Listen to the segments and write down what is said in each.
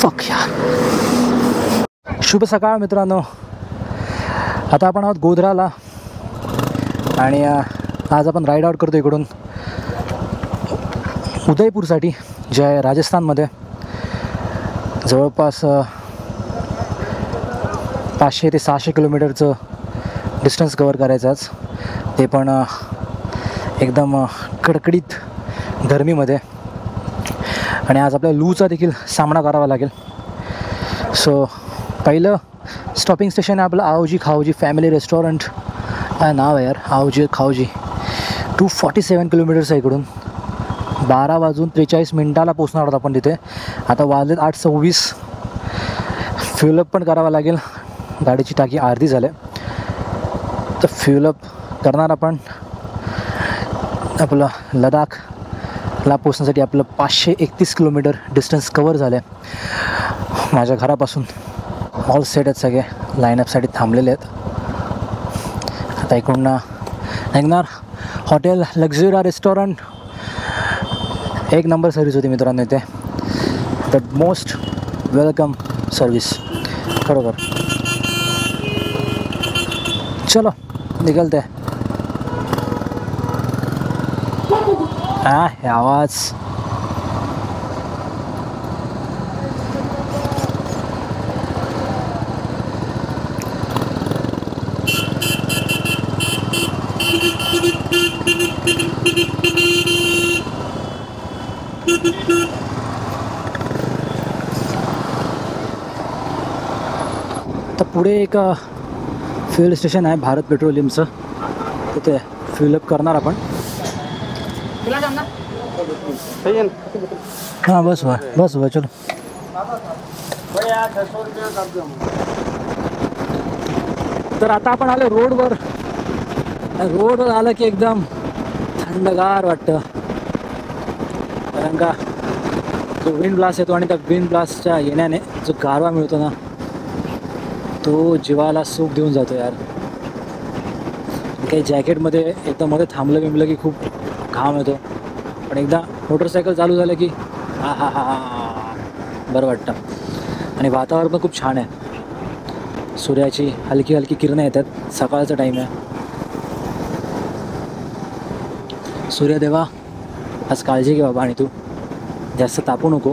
फक यार. शुभ सकाळ मित्रांनो. आता आपण आहोत गोधराला आणि आज आपण राईड आउट करतो इकडून उदयपूरसाठी, जे आहे राजस्थानमध्ये. जवळपास 500 ते 600 किलोमीटरचं डिस्टन्स कवर करायचं आज, ते पण एकदम कडकडीत गरमीमध्ये. आणि आज आपल्याला लूचा देखील सामना करावा लागेल. सो पहिलं स्टॉपिंग स्टेशन आहे आपलं आओजी खाओजी फॅमिली रेस्टॉरंट. काय नाव आहे यार, आओजी खाओजी. 247 किलोमीटर्स आहे इकडून. 12:43 पोचणार आहोत आपण तिथे. आता वाजलेत 8:26. फ्युलअप पण करावा लागेल, गाडीची टाकी अर्धी झाली. तर फ्युलअप करणार आपण. आपलं लडाखला पोचण्यासाठी आपलं 531 किलोमीटर डिस्टन्स कवर झालं आहे. माझ्या घरापासून ऑल सेट आहेत, सगळे लाईनअपसाठी थांबलेले आहेत. आता इकडून निघणार. हॉटेल लक्झुरिया रेस्टॉरंट, एक नंबर सर्विस होती मित्रांनो इथे. द मोस्ट वेलकम सर्विस खरोखर. चलो निकलते. हे आवाज तर पुढे एक फ्युएल स्टेशन आहे भारत पेट्रोलियमचं, तिथे फ्युलअप करणार आपण. हां बस हुआ चलो. तर आता आपण आलो रोडवर. आलं की एकदम थंडगार वाटतं, कारण का जो विंड ब्लास्ट येतो आणि त्या विंड ब्लास्टच्या येण्याने जो गारवा मिळतो ना, तो जीवाला सुख देऊन जातो यार. काही जॅकेटमध्ये एकदा मध्ये थांबलं की खूप घाम येतो, पण एकदा मोटरसायकल चालू झालं की हा बरं वाटतं. आणि वातावरण पण खूप छान आहे. सूर्याची हलकी हलकी किरणं येतात. सकाळचा टाईम आहे. सूर्यदेवा आज काळजी घे बाबा, आणि तू जास्त तापू नको,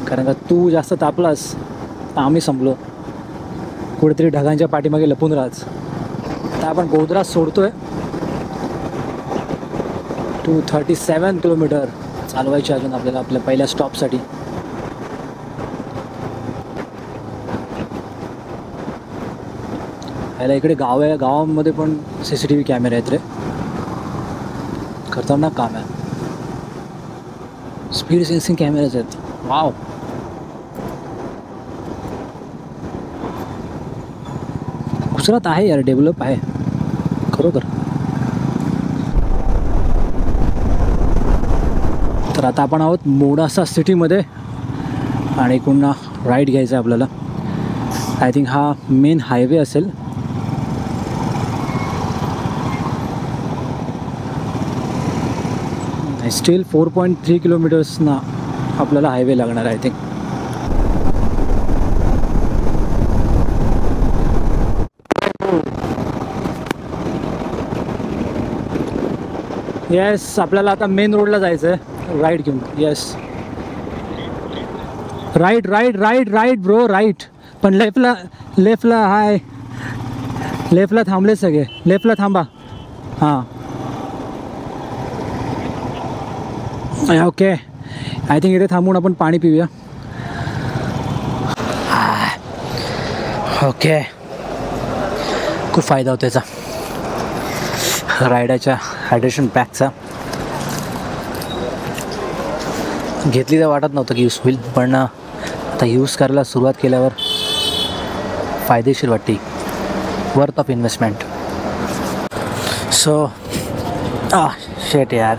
कारण का तू जास्त तापलास तर आम्ही संपलो. कुठेतरी ढगांच्या पाठीमागे लपून राहाच. आता आपण गोधरा सोडतोय. 237 किलोमीटर चालवायचे अजून आपल्याला आपल्या पहिल्या स्टॉपसाठी. याला इकडे गाव आहे, गावामध्ये पण CCTV कॅमेरे आहेत रे. खतरनाक काम आहे. स्पीड सेन्सिंग कॅमेराज आहेत. वाव. गुजरात आहे यार, डेव्हलप आहे खरोखर. तर आता आपण आहोत मोडासा सिटीमध्ये आणि पुन्हा राईड घ्यायचा आहे आपल्याला. आय थिंक हा मेन हायवे असेल. स्टील 4.3 किलोमीटर्सना आपल्याला हायवे लागणार आहे. आय थिंक येस, आपल्याला आता मेन रोडला जायचं आहे राईट घेऊन. Yes, right bro, right. पण लेफ्टला हाय, लेफ्टला थांबले सगळे. लेफ्टला थांबा. हां ओके. आय थिंक इथे थांबून आपण पाणी पिऊया. ओके, खूप फायदा होतो याचा रायडाच्या हायड्रेशन पॅकचा. घेतली तर वाटत नव्हतं की यूज होईल, पण आता यूज करायला सुरुवात केल्यावर फायदेशीर वाटते. Worth of investment. सो शेट यार,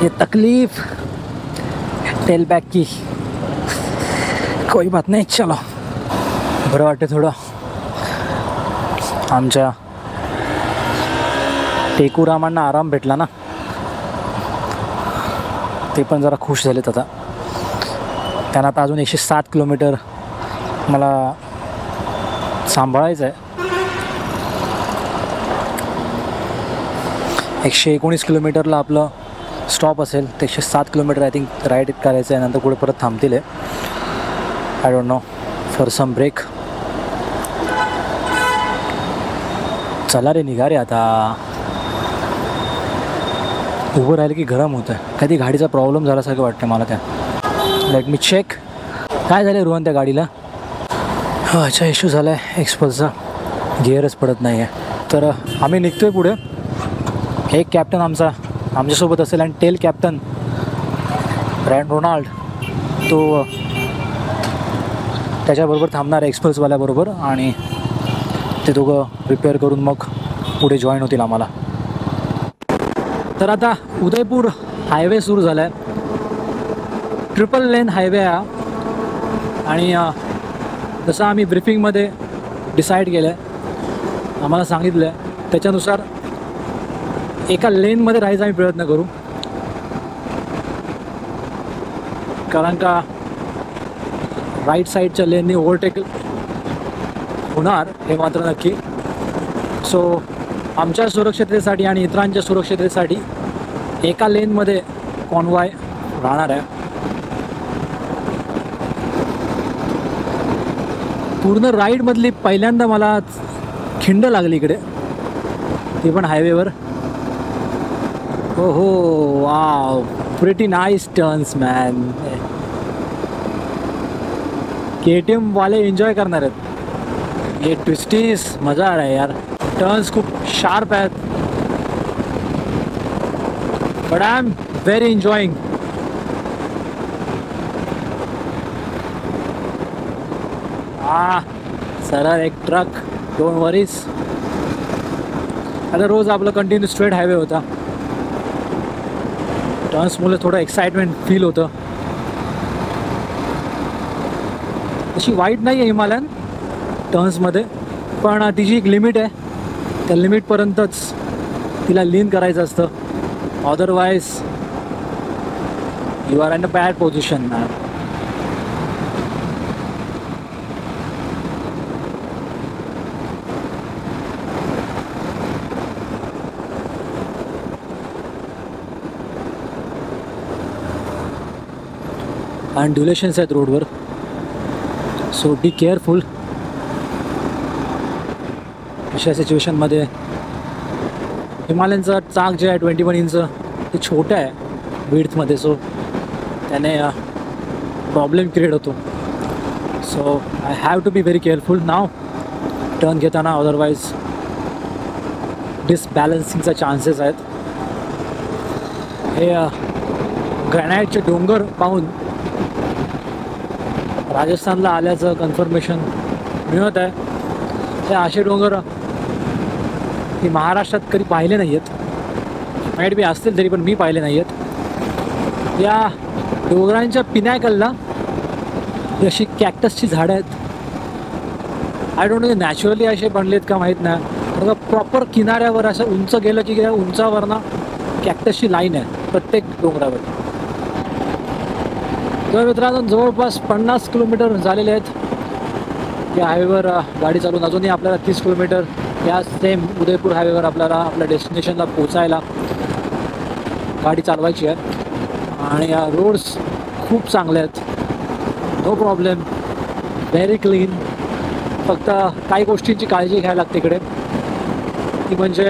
ये तकलीफ टेल बैक की. कोई बात नहीं, चलो. बरं वाटते थोडं. आमच्या टेकूरामांना आराम भेटला ना. ते पण जरा खुश झालेत आता. त्यांना आता अजून 107 किलोमीटर मला सांभाळायचं आहे. 119 किलोमीटरला आपलं स्टॉप असेल, तर 107 किलोमीटर आय थिंक राईड करायचं आहे. नंतर पुढे परत थांबतील आहे. I don't know, for some break. चला रे, निघा रे आता. उभं राहिलं की गरम होतं आहे. कधी गाडीचा प्रॉब्लेम झाल्यासारखं वाटतं मला. त्या लेट मी चेक. काय झालं रोहन त्या गाडीला? अच्छा, इश्यू झाला आहे एक्सपल्सचा, गिअरच पडत नाही आहे. तर आम्ही निघतो आहे पुढे. एक कॅप्टन आमच्यासोबत असेल आणि टेल कॅप्टन रोनाल्ड, तो त्याच्याबरोबर थांबणार आहे एक्सप्रेसवाल्याबरोबर, आणि ते दोघं रिपेअर करून मग पुढे जॉईन होतील आम्हाला. तर आता उदयपूर हायवे सुरू झाला आहे. ट्रिपल लेन हायवे आहे आणि जसं आम्ही ब्रीफिंगमध्ये डिसाईड केलं आहे, आम्हाला सांगितलं आहे त्याच्यानुसार एका लेनमध्ये राहायचा आम्ही प्रयत्न करू. कारण का राईट साईडच्या लेनने ओव्हरटेक होणार हे मात्र नक्की. सो आमच्या सुरक्षिततेसाठी आणि इतरांच्या सुरक्षिततेसाठी एका लेनमध्ये कॉन्वॉय राहणार आहे. पूर्ण राईडमधली पहिल्यांदा मला खिंड लागली इकडे, ती पण हायवेवर. हो हो, wow, pretty nice turns man. KTM वाले एन्जॉय करणार आहेत. हे ट्विस्टीज मजा आ रहा है यार. टर्न्स खूप शार्प आहेत, but I am very enjoying. सरळ एक ट्रक, डोंट वरीज. आता रोज आपलं कंटिन्यू स्ट्रेट हायवे होता, टर्न्समुळे थोडं एक्साइटमेंट फील होतं. अशी वाईट नाही आहे हिमालयन टर्न्समध्ये, पण तिची एक लिमिट आहे. त्या लिमिटपर्यंतच तिला लीन करायचं असतं. Otherwise you are in a bad position man. आणि ड्युरेशन्स आहेत रोडवर, सो बी केअरफुल. अशा सिच्युएशनमध्ये हिमालयनचं चाक जे आहे 21 इंच ते छोटं आहे विड्थमध्ये, सो त्याने प्रॉब्लेम क्रिएट होतो. So I have to be very careful now turn घेताना, अदरवाईज डिसबॅलन्सिंगचा चान्सेस आहेत. हे ग्रॅनाईटचे डोंगर पाहून राजस्थानला आल्याचं कन्फर्मेशन मिळत आहे. हे असे डोंगर मी महाराष्ट्रात कधी पाहिले नाही आहेत. माईट बी असतील तरी पण मी पाहिले नाही आहेत. या डोंगरांच्या पिनॅकलला अशी कॅक्टसची झाडं आहेत. आय डोंट नो नॅचरली असे बनलेत का माहीत नाही. प्रॉपर किनाऱ्यावर असं उंच गेलं की उंचावरनं कॅक्टसची लाईन आहे प्रत्येक डोंगरावर. तर मित्रांनो, जवळपास 50 किलोमीटर झालेले आहेत या हायवेवर गाडी चालून. अजूनही आपल्याला 30 किलोमीटर या सेम उदयपूर हायवेवर आपल्याला आपल्या डेस्टिनेशनला पोचायला गाडी चालवायची आहे. आणि या रोड्स खूप चांगले आहेत, नो प्रॉब्लेम, व्हेरी क्लीन. फक्त काही गोष्टींची काळजी घ्यायला लागते इकडे, ती म्हणजे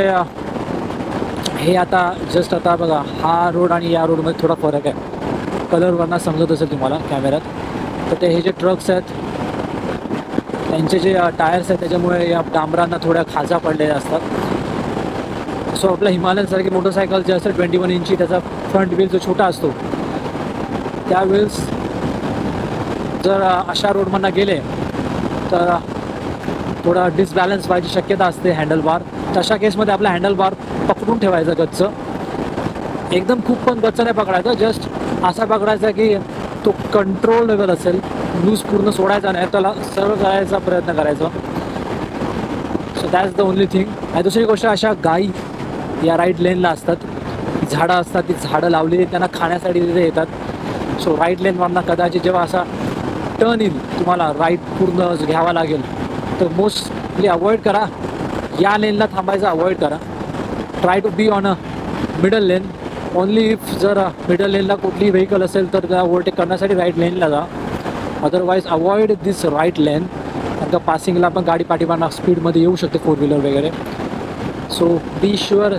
हे आता जस्ट आता बघा, हा रोड आणि या रोडमध्ये थोडा फरक आहे. कलरवरनं समजत असेल तुम्हाला कॅमेऱ्यात. तर ते हे जे ट्रक्स आहेत त्यांचे जे टायर्स आहेत त्याच्यामुळे या डांबरांना थोड्या खाजा पडलेल्या असतात. सो आपल्या हिमालयनसारखी मोटरसायकल जे असतात 21 इंची, त्याचा फ्रंट व्हील जो छोटा असतो, त्या व्हील्स जर अशा रोडमधनं गेले तर थोडा डिसबॅलन्स व्हायची शक्यता असते हँडलबार. तशा केसमध्ये आपला हँडलबार पकडून ठेवायचा गच्च, एकदम खूप पण गच्च नाही पकडायचा, जस्ट असा पकडायचा की तो कंट्रोल लेवल असेल. लूज पूर्ण सोडायचा नाही, त्याला सरळ करायचा प्रयत्न करायचा. So that's the only thing. आणि दुसरी गोष्ट, अशा गायी या राईट लेनला असतात, झाडं असतात, ती झाडं लावलेली त्यांना खाण्यासाठी तिथे येतात. सो राईट लेनवरनं कदाचित जेव्हा असा टर्न येईल तुम्हाला राईट पूर्ण घ्यावा लागेल तर मोस्टली अवॉइड करा, या लेनला थांबायचा अवॉइड करा. Try to be on a middle lane. Only if जर मिडल लेनला कुठली व्हेकल असेल तर त्या ओव्हरटेक करण्यासाठी राईट लेनला जा. अदरवाईज अवॉइड दिस राईट लेन, कारण का पासिंगला पण गाडी पाठीमागं स्पीडमध्ये येऊ शकते, 4 व्हीलर वगैरे. सो बी शुअर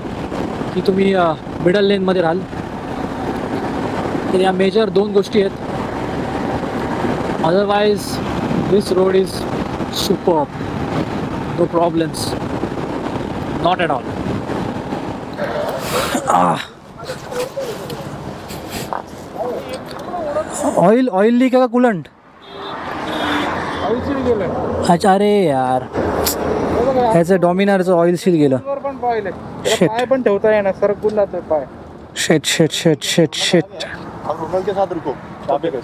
की तुम्ही मिडल लेनमध्ये राहाल. तर या मेजर 2 गोष्टी आहेत. Otherwise this road is super, no problems, not at all. Oil leak आहे का कूलंट? अच्छा, अरे यार ह्याचं डॉमिनारचं ऑइल सील गेलं. पाय पण ठेवता येणार, सरकून जातोय पाय. Shit shit shit shit shit. डोनल के साथ रुको,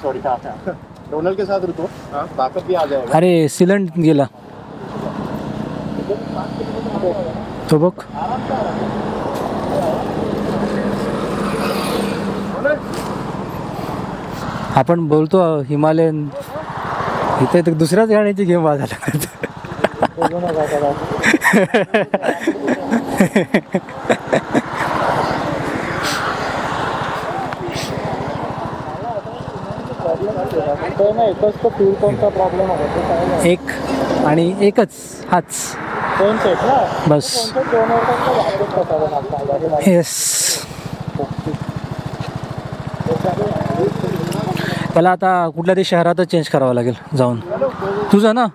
सॉरी डोनल के साथ रुको, ताकत भी आ जाएगा. अरे सिलेंट गेला तो बघ. आपण बोलतो हिमालयन, इथे तर दुसऱ्याच गाण्याची गेम वाजायला. एक आणि एकच हाच बस. येस, त्याला आता कुठल्या तरी शहरातच चेंज करावं लागेल जाऊन. तुझं ना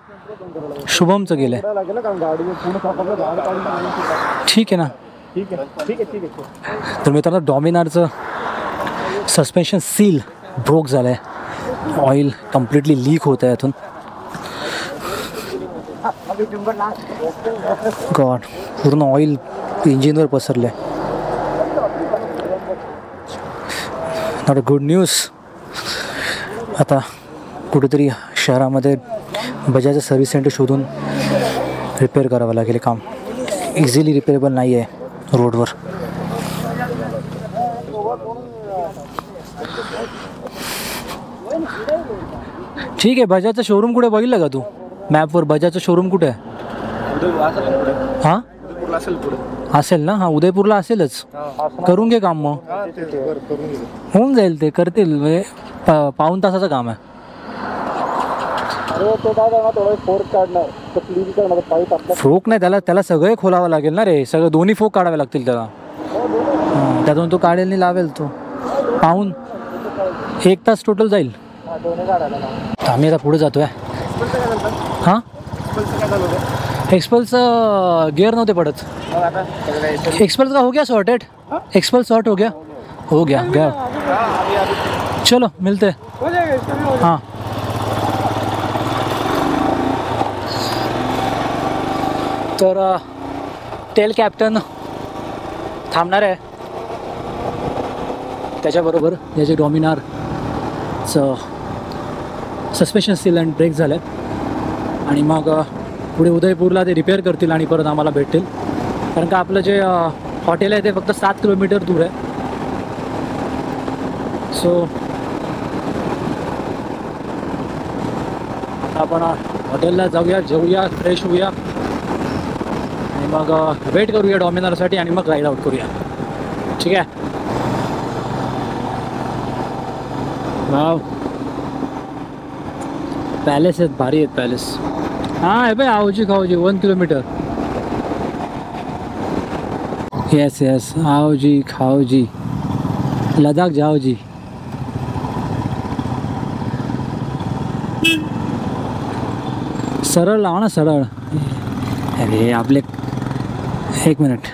शुभमचं गेलंय. ठीक आहे ना. तर मित्रांनो, डॉमिनारचं सस्पेन्शन सील ब्रोक झालं आहे. ऑइल कम्प्लिटली लीक होतं आहे यातून. गॉड, पूर्ण ऑइल इंजिनवर पसरलं आहे. Not a good news. आता कुठेतरी शहरामध्ये बजाजचं सर्व्हिस सेंटर शोधून रिपेअर करावं लागेल. काम इझिली रिपेअरेबल नाही आहे रोडवर. ठीक आहे, बजाजचं शोरूम कुठे बघितलं का तू मॅपवर? बजाजचं शोरूम कुठे आहे? हां असेल ना. हां, उदयपूरला असेलच. करून घे काम, मग होऊन जाईल. ते करतील, म्हणजे पाऊण तासाचं काम आहे. फोक नाही, त्याला सगळे खोलावं लागेल ना रे. सगळं दोन्ही फोक काढावे लागतील त्याला. त्यातून तो काढेल नाही लावेल. तो पाहून 1 तास टोटल जाईल. आम्ही आता पुढे जातोय. हां, एक्सपल्सचं गिअर नव्हते पडत. एक्सपल्स का हो गया सॉर्टेड? एक्सपल्स सॉर्ट हो गया गया. चलो मिलते. हां, तर टेल कॅप्टन थांबणार आहे. त्याच्याबरोबर याचे डॉमिनारचं सस्पेन्शन सील अँड ब्रेक झालं आहे. आणि मग पुढे उदयपूरला ते रिपेअर करतील आणि परत आम्हाला भेटतील. कारण का आपलं जे हॉटेल आहे ते फक्त 7 किलोमीटर दूर आहे. सो आपण हॉटेलला जाऊया, जेवूया, फ्रेश होऊया आणि मग वेट करूया डॉमिनारसाठी आणि मग राईड आउट करूया. ठीक आहे. वाव, पॅलेस आहेत, भारी आहेत पॅलेस. हां आहे बाई, आवजी खाओजी 1 किलोमीटर. येस येस, आओजी खाओजी, लदाख जाओजी. सरळ लावा ना, सरळ. अरे आपले 1 मिनिट.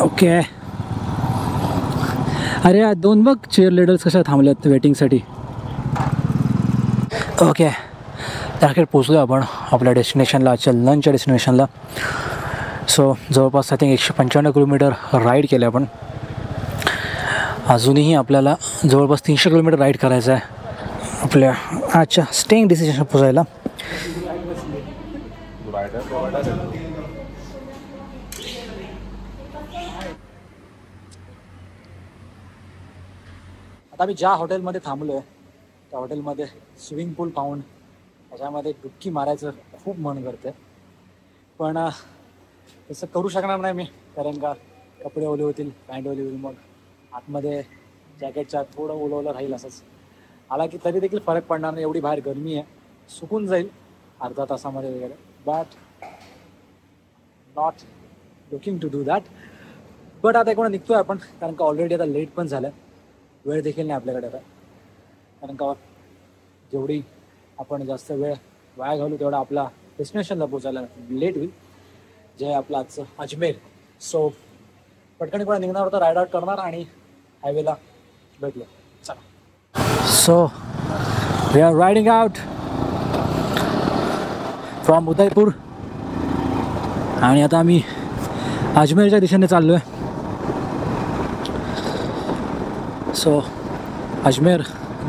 ओके. अरे या 2 बघ चेअर लीडर्स कशा थांबल्यात वेटिंगसाठी. ओके, त्याकडे पोचलो आपण आपल्या डेस्टिनेशनला, चलनच्या डेस्टिनेशनला. सो जवळपास आय थिंक 155 किलोमीटर राईड केले आपण. अजूनही आपल्याला जवळपास 300 किलोमीटर राईड करायचं आहे आपल्या आजच्या स्टेइंग डेस्टिनेशन पोचायला. आता मी ज्या हॉटेलमध्ये थांबलो आहे त्या हॉटेलमध्ये स्विमिंग पूल पाहून त्याच्यामध्ये डुबकी मारायचं खूप मन करते, पण तसं करू शकणार नाही मी, कारण का कपडे ओले होतील, पॅन्ट ओली होईल, मग आतमध्ये जॅकेटच्या थोडं ओलं राहील असंच. आला की तरी देखील फरक पडणार नाही, एवढी बाहेर गरमी आहे, सुकून जाईल अर्धा तासामध्ये वगैरे. But not looking to do that. But आता कोणा निघतोय आपण, कारण का ऑलरेडी आता लेट पण झालं, वेळ देखील नाही आपल्याकडे आता, कारण का जेवढी आपण जास्त वेळ वाया घालू तेवढा आपला डेस्टिनेशनला पोचायला लेट होईल, जे आपलं आजचं अजमेर. सो पटकन कोणा निघणार होता, राईड आउट करणार आणि हायवेला भेटलो. चला. So we are riding out from Udaipur आणि आता आम्ही अजमेरच्या दिशेने चाललो आहे. सो अजमेर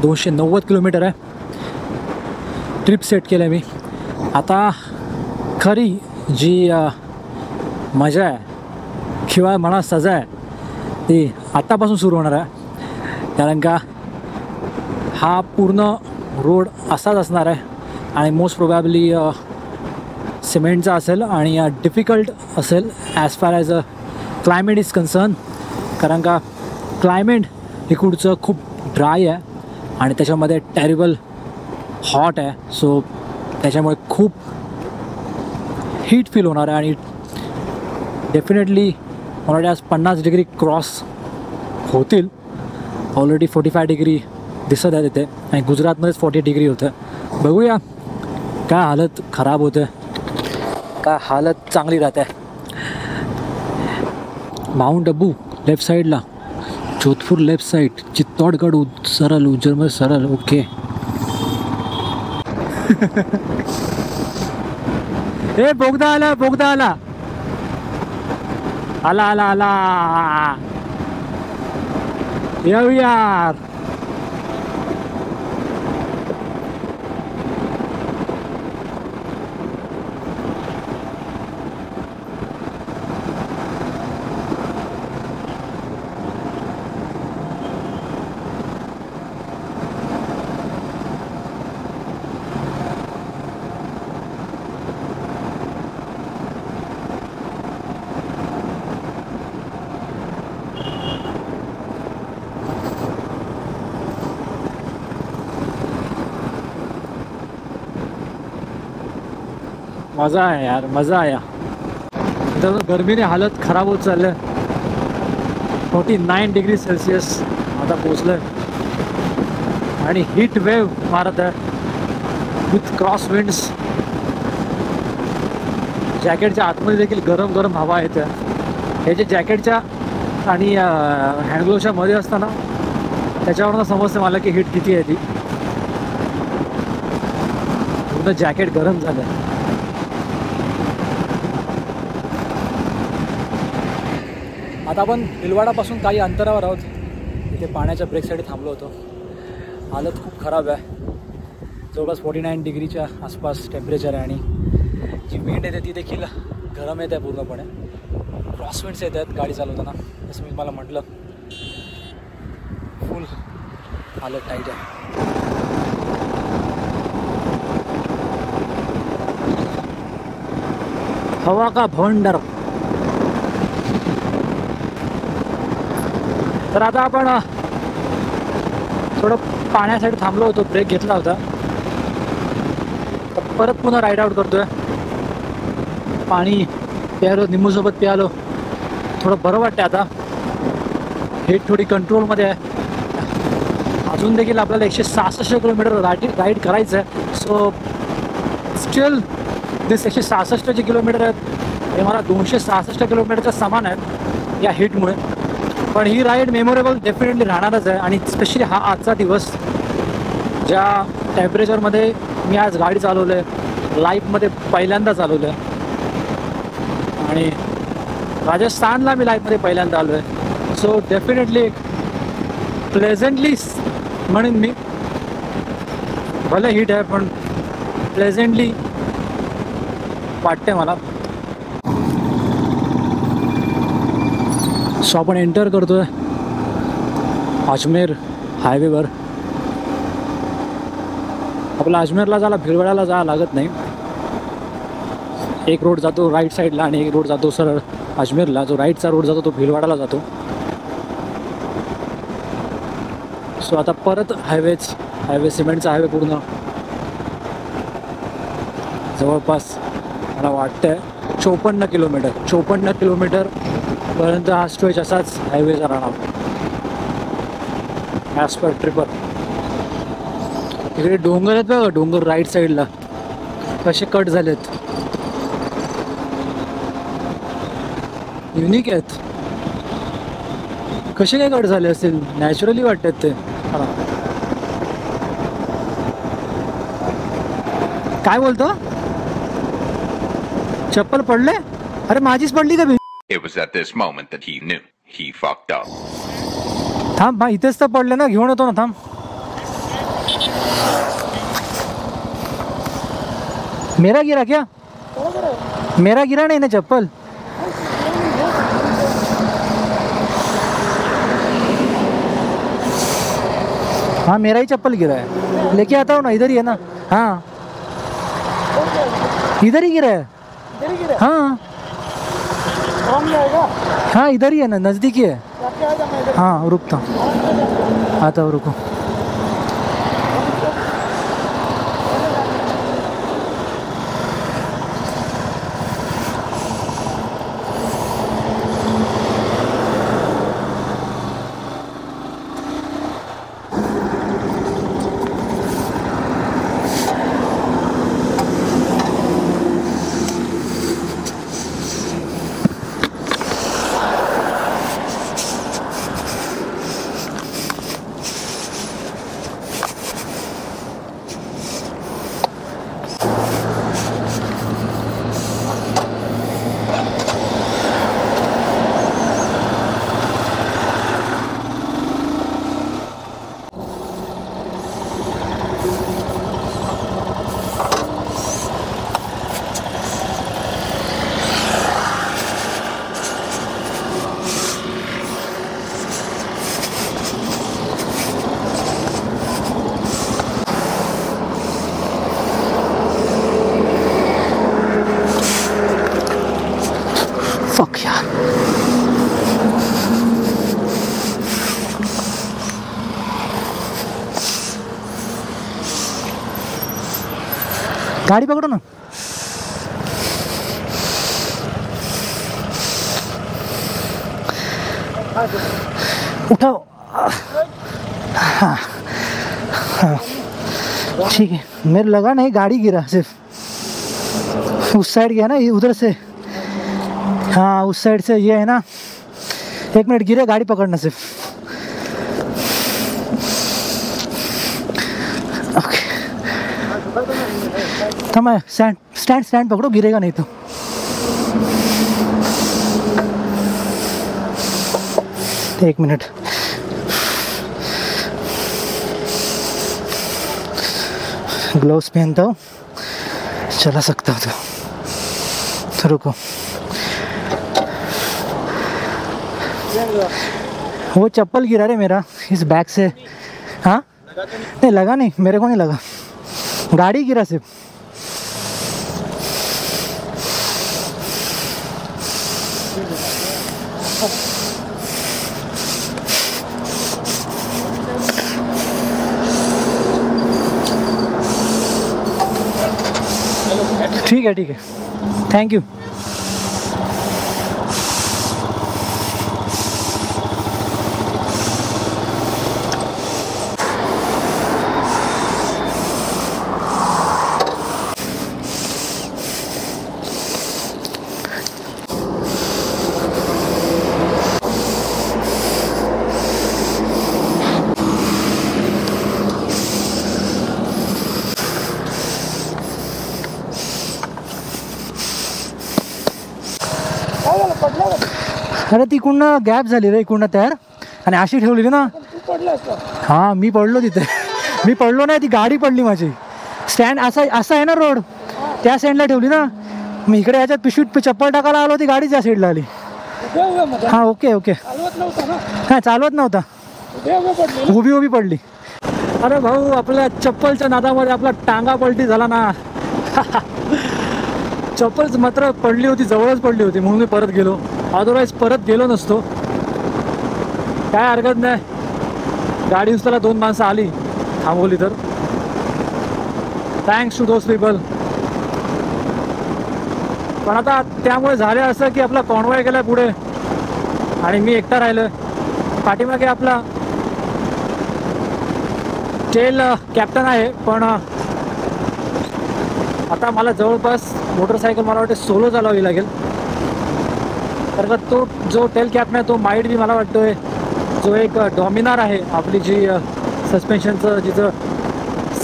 290 किलोमीटर आहे. ट्रिप सेट केलं आहे मी. आता खरी जी मजा आहे किंवा मला सजा आहे ती आत्तापासून सुरू होणार आहे, कारण का हा पूर्ण रोड असाच असणार आहे आणि मोस्ट प्रोबॅबली सिमेंटचा असेल आणि डिफिकल्ट असेल as far as a climate is concern, कारण का क्लायमेट इकडचं खूप ड्राय आहे आणि त्याच्यामध्ये टेरिबल हॉट आहे. सो त्याच्यामुळे खूप हीट फील होणार आहे आणि डेफिनेटली मला वाटतं आज 50 डिग्री क्रॉस होतील. ऑलरेडी 45 डिग्री दिसत आहे तिथे आणि गुजरातमध्येच 40 डिग्री होतं. बघूया काय हालत खराब होतं, काय हालत चांगली राहते. माउंट अबू लेफ्ट साईडला, जोधपूर लेफ्ट साईड, चित्तौडगड सरळ, उज्जैन सरळ. ओके. ए बोगदा आला, बोगदा आला, आला आला आला. यार मज़ा आहे यार, मज़ा आया. इधर गर्मीने हालत खराब होत चाललं. 49 डिग्री सेल्सिअस आता पोचलं आणि हीट वेव्ह मारत आहे विथ क्रॉस विंड्स. जॅकेटच्या आतमध्ये देखील गरम गरम हवा येते. हे जे जॅकेटच्या आणि हँडग्लोव्सच्या मध्ये असताना त्याच्यावरून समजते मला की हीट किती आहे ती. पूर्ण जॅकेट गरम झालं. आता आपण भिलवाडापासून काही अंतरावर आहोत. इथे पाण्याच्या ब्रेकसाठी थांबलो होतो. हालत खूप खराब आहे. जवळपास 49 डिग्रीच्या आसपास टेम्परेचर आहे आणि जी विंड येते ती देखील गरम येत आहे पूर्णपणे. क्रॉस विंड्स येत आहेत गाडी चालवताना. जसं मी मला म्हटलं, फुल हालत टाईट आहे. हवा का भंडार. तर आता आपण थोडं पाण्यासाठी थांबलो होतो, ब्रेक घेतला होता. तर परत पुन्हा राईड आउट करतोय. पाणी प्यालो, निंबूसोबत प्यालो, थोडं बरं वाटतं आता. हीट थोडी कंट्रोलमध्ये आहे. अजून देखील आपल्याला 166 किलोमीटर राईड करायचं आहे. सो स्टील दिस 166 जे किलोमीटर आहेत हे मला 266 किलोमीटरच्या समान आहेत या हीटमुळे. पण ही राईड मेमोरेबल डेफिनेटली राहणारच आहे. आणि स्पेशली हा आजचा दिवस ज्या टेम्परेचरमध्ये मी आज गाडी चालवलं आहे, लाईफमध्ये पहिल्यांदा चालवलं आहे. आणि राजस्थानला मी लाईफमध्ये पहिल्यांदा आलो आहे. सो डेफिनेटली प्लेझेंटली म्हणेन मी, भले हीट आहे पण प्लेझेंटली वाटते मला. सो आपण एंटर करतोय अजमेर हायवेवर. आपला अजमेरला जायला भिलवाड्याला जायला लागत नाही. एक रोड जातो राईट साईडला आणि एक रोड जातो सरळ अजमेरला. जो राईटचा रोड जातो तो भिलवाड्याला जातो. सो आता परत हायवे सिमेंटचा हायवे पूर्ण जवळपास मला वाटतं 54 किलोमीटरपर्यंत हा स्ट्रेच असाच हायवेचा राहणार ॲज पर ट्रिपर. इकडे डोंगर आहेत बघा, डोंगर राईट साईडला कसे कट झालेत, युनिक आहेत. कसे काय कट झाले असतील, नॅचरली वाटतात ते. काय बोलतो, चप्पल पडले? अरे माझीच पडली का? It was at this moment that he knew he fucked up. थांब भाई, इथेच तर पडले ना, घेऊन येतो ना. थांब. मेरा गिरा क्या? मेरा गिरा नहीं ना चप्पल. हाँ मेरा ही चप्पल गिरा है, लेके आता हूँ ना, इधर ही है ना. हाँ इधर ही गिरा है. हाँ हाँ इधर ही है ना, नज़दीक ही है. हाँ रुकता हूँ, आता हूँ, रुको. Fuck यार. गाड़ी पकड़ो ना. उठाओ. हाँ हाँ ठीक है. मेरे लगा नहीं गाड़ी गिरा, सिर्फ उस साइड गया ना, ये उधर से. हाँ उस साइड से ये है ना. 1 मिनट, गिरे, गाड़ी पकड़ना सिर्फ. ओके थमा, स्टैंड पकड़ो, गिरेगा नहीं तो. एक मिनट. ग्लोव्स पहनता हूँ, चला सकता हूँ तो रुको. वो चप्पल गिरा रे मेरा इस बैग से. हाँ नहीं लगा, नहीं मेरे को नहीं लगा, गाड़ी गिरा सिर्फ. ठीक है, थैंक यू. अरे तिकडनं गॅप झाली रे, इकडनं तयार, आणि अशी ठेवलेली ना. हां मी पडलो तिथे. मी पडलो नाही, ती गाडी पडली माझी. स्टँड असा आहे ना रोड, त्या साईडला ठेवली ना, मी इकडे याच्यात पिशवीत चप्पल टाकायला आलो, ती गाडीच या साईडला आली. हां ओके ओके. काय चालवत नव्हता, उभी उभी पडली. अरे भाऊ, आपल्या चप्पलच्या नादामध्ये आपला टांगा पलटी झाला ना. चप्पल मात्र पडली होती, जवळच पडली होती, म्हणून मी परत गेलो. अदरवाईज परत गेलो नसतो. काय हरकत नाही, गाडी उचलायला 2 माणसं आली, थांबवली तर. Thanks to those people. पण आता त्यामुळे झाले असं की आपला कॉन्वॉय गेला पुढे आणि मी एकटा राहिलो. पाठीमागे आपला टेल कॅप्टन आहे, पण आता मला जवळपास मोटरसायकल मला वाटते सोलो चालवावी लागेल. कारण का तो जो टेल कॅप्टन आहे तो माईट बी मला वाटतोय जो एक डॉमिनार आहे, आपली जी सस्पेन्शनचं जिचं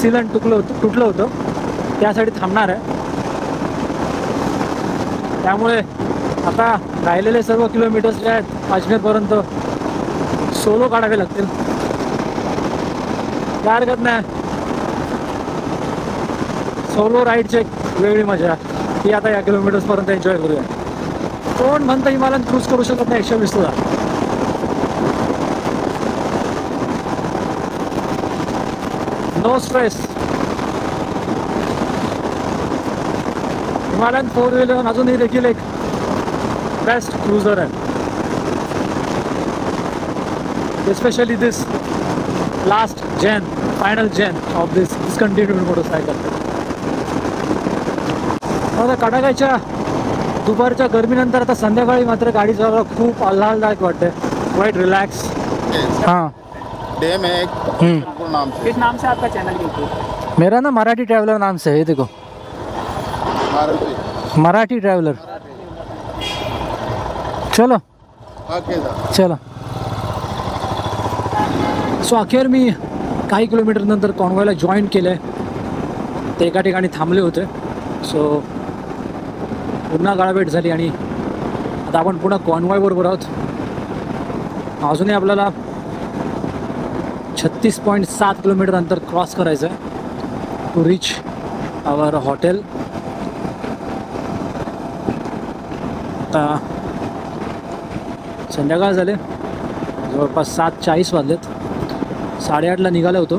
सिलन तुटलं होतं त्यासाठी थांबणार आहे. त्यामुळे आता राहिलेले सर्व किलोमीटर्स जे आहेत अजमेरपर्यंत सोलो काढावे लागतील. काय हरकत नाही, सोलो राईडची एक वेगळी मजा ती आता या किलोमीटर्सपर्यंत एन्जॉय करूया. कोण म्हणतं हिमालयन क्रूज करू शकत नाही 120ला. No stress. हिमालयन 4 व्हीलर अजूनही देखील एक बेस्ट क्रूझर आहे. Especially this last gen, final gen of this discontinued motorcycle. आता कडाक्याच्या दुपारच्या गरमीनंतर आता संध्याकाळी मात्र गाडी चालवायला खूप आल्हाददायक वाटते, क्वाइट रिलॅक्स. हाँ डे में एक बिल्कुल नाम से. किस नाम से आपका चैनल यूट्यूब? मेरा ना मराठी ट्रैवलर नाम से है, ये देखो मराठी ट्रैवलर. चलो चलो. सो अखेर मी काही किलोमीटर नंतर कॉन्वॉयला जॉईन केलं आहे. ते एका ठिकाणी थांबले होते. सो पुन्हा गाळाभेट झाली आणि आता आपण पुन्हा कॉन्वॉय बरोबर आहोत. अजूनही आपल्याला 36.7 किलोमीटर अंतर क्रॉस करायचं आहे टू रीच आवर हॉटेल. आता संध्याकाळ झाले, जवळपास 7:40 वाजलेत. 8:30ला निघालो होतो.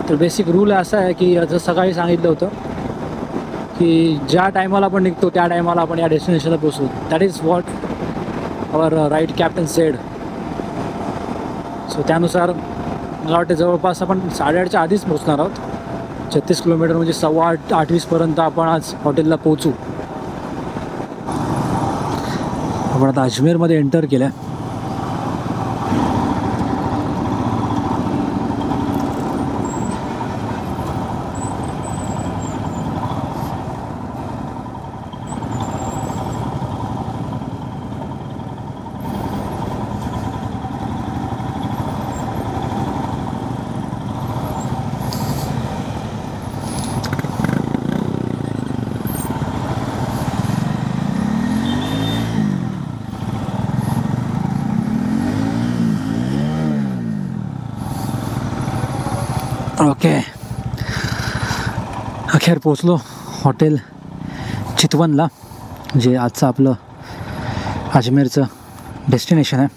तर बेसिक रूल असा आहे की जसं सकाळी सांगितलं होतं की ज्या टायमाला आपण निघतो त्या टायमाला आपण या डेस्टिनेशनला पोचू. That is what our ride captain said. So त्यानुसार मला वाटतं जवळपास आपण 8:30च्या आधीच पोचणार आहोत. 36 किलोमीटर म्हणजे 7:15 8:20पर्यंत आपण आज हॉटेलला पोचू. आपण आता अजमेरमध्ये एंटर केलं आहे. ओके, अखेर पोचलो हॉटेल चितवनला, जे आजचं आपलं अजमेरचं डेस्टिनेशन आहे.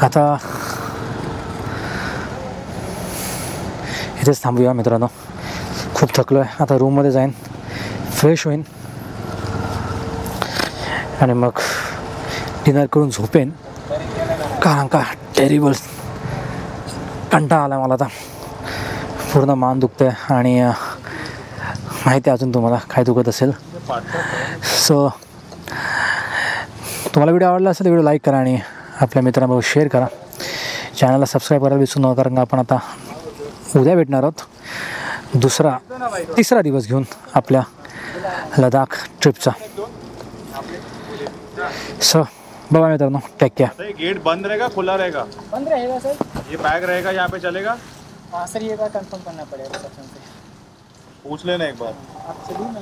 आता इथेच थांबूया मित्रांनो, खूप थकलो आहे. आता रूममध्ये जाईन, फ्रेश होईन आणि मग डिनर करून झोपेन. कारण का टेरिबल कंटाळा आला मला. आता पूर्ण मान दुखतं आहे आणि माहिती आहे अजून तुम्हाला काय दुखत असेल. सो तुम्हाला व्हिडिओ आवडला असेल तर व्हिडिओ लाईक करा आणि आपल्या मित्रांबरोबर शेअर करा. चॅनलला सबस्क्राईब करायला विसरू नका, कारण आपण आता उद्या भेटणार आहोत तिसरा दिवस घेऊन आपल्या लडाख ट्रिपचा. सो बाय मित्रांनो, टेक केयर. गेट बंद रहेगा खुला रहेगा? बंद रहेगा सर. ये बैग रहेगा यहाँ पे चलेगा? हाँ सर, ये बार कंफर्म करना पड़ेगा रिसेप्शन से. पूछ लेना एक बार. आप चलिए ना.